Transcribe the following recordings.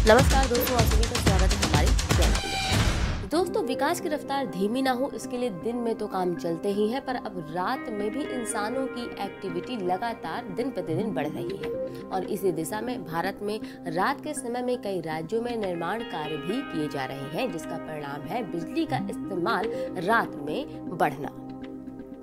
नमस्कार दोस्तों, आप सभी का स्वागत है हमारे चैनल में। दोस्तों, विकास की रफ्तार धीमी ना हो इसके लिए दिन में तो काम चलते ही है, पर अब रात में भी इंसानों की एक्टिविटी लगातार दिन प्रतिदिन बढ़ रही है और इसी दिशा में भारत में रात के समय में कई राज्यों में निर्माण कार्य भी किए जा रहे हैं, जिसका परिणाम है बिजली का इस्तेमाल रात में बढ़ना।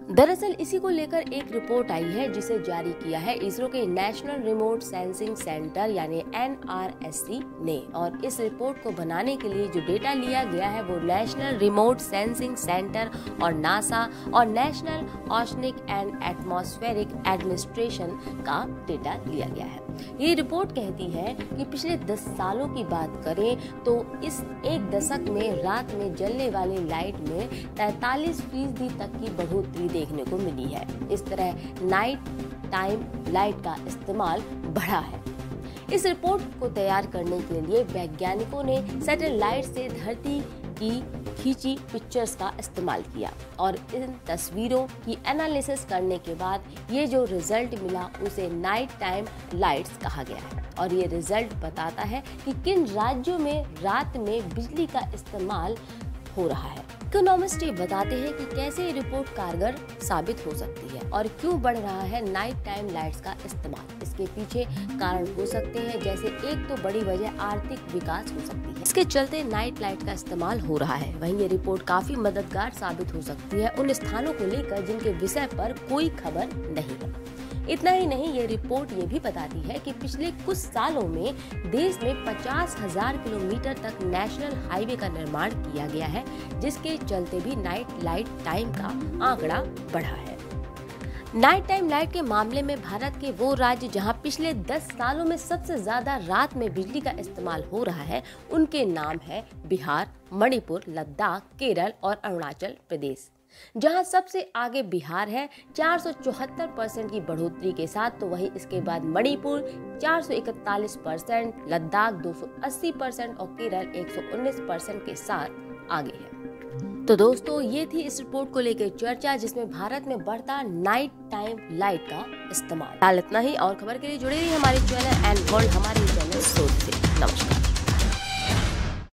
दरअसल इसी को लेकर एक रिपोर्ट आई है जिसे जारी किया है इसरो के नेशनल रिमोट सेंसिंग सेंटर यानी NRSC ने, और इस रिपोर्ट को बनाने के लिए जो डेटा लिया गया है वो नेशनल रिमोट सेंसिंग सेंटर और नासा और national oceanic and atmospheric administration का डेटा लिया गया है। ये रिपोर्ट कहती है कि पिछले 10 सालों की बात करें तो इस एक दशक में रात में जलने वाली लाइट में 43% तक की बढ़ोतरी देखने को मिली है। इस तरह नाइट टाइम लाइट का इस्तेमाल बढ़ा है। इस रिपोर्ट को तैयार करने के लिए वैज्ञानिकों ने सैटेलाइट से धरती की खींची पिक्चर्स का इस्तेमाल किया और इन तस्वीरों की एनालिसिस करने के बाद ये जो रिजल्ट मिला उसे नाइट टाइम लाइट्स कहा गया है। और ये रिजल्ट बताता है कि किन राज्यों में रात में बिजली का इस्तेमाल हो रहा है। इकोनॉमिस्ट ये बताते हैं कि कैसे ये रिपोर्ट कारगर साबित हो सकती है और क्यों बढ़ रहा है नाइट टाइम लाइट्स का इस्तेमाल। इसके पीछे कारण हो सकते हैं, जैसे एक तो बड़ी वजह आर्थिक विकास हो सकती है, इसके चलते नाइट लाइट का इस्तेमाल हो रहा है। वहीं ये रिपोर्ट काफी मददगार साबित हो सकती है उन स्थानों को लेकर जिनके विषय पर कोई खबर नहीं है। इतना ही नहीं, ये रिपोर्ट ये भी बताती है कि पिछले कुछ सालों में देश में 50,000 किलोमीटर तक नेशनल हाईवे का निर्माण किया गया है, जिसके चलते भी नाइट लाइट टाइम का आंकड़ा बढ़ा है। नाइट टाइम लाइट के मामले में भारत के वो राज्य जहां पिछले 10 सालों में सबसे ज्यादा रात में बिजली का इस्तेमाल हो रहा है उनके नाम है बिहार, मणिपुर, लद्दाख, केरल और अरुणाचल प्रदेश। जहां सबसे आगे बिहार है 474% की बढ़ोतरी के साथ, तो वहीं इसके बाद मणिपुर 441%, लद्दाख 280% और केरल 119% के साथ आगे है। तो दोस्तों, ये थी इस रिपोर्ट को लेकर चर्चा जिसमें भारत में बढ़ता नाइट टाइम लाइट का इस्तेमाल। इतना ही, और खबर के लिए जुड़े रहिए हमारे चैनल एंड वर्ल्ड हमारे चैनल सोच से। नमस्कार।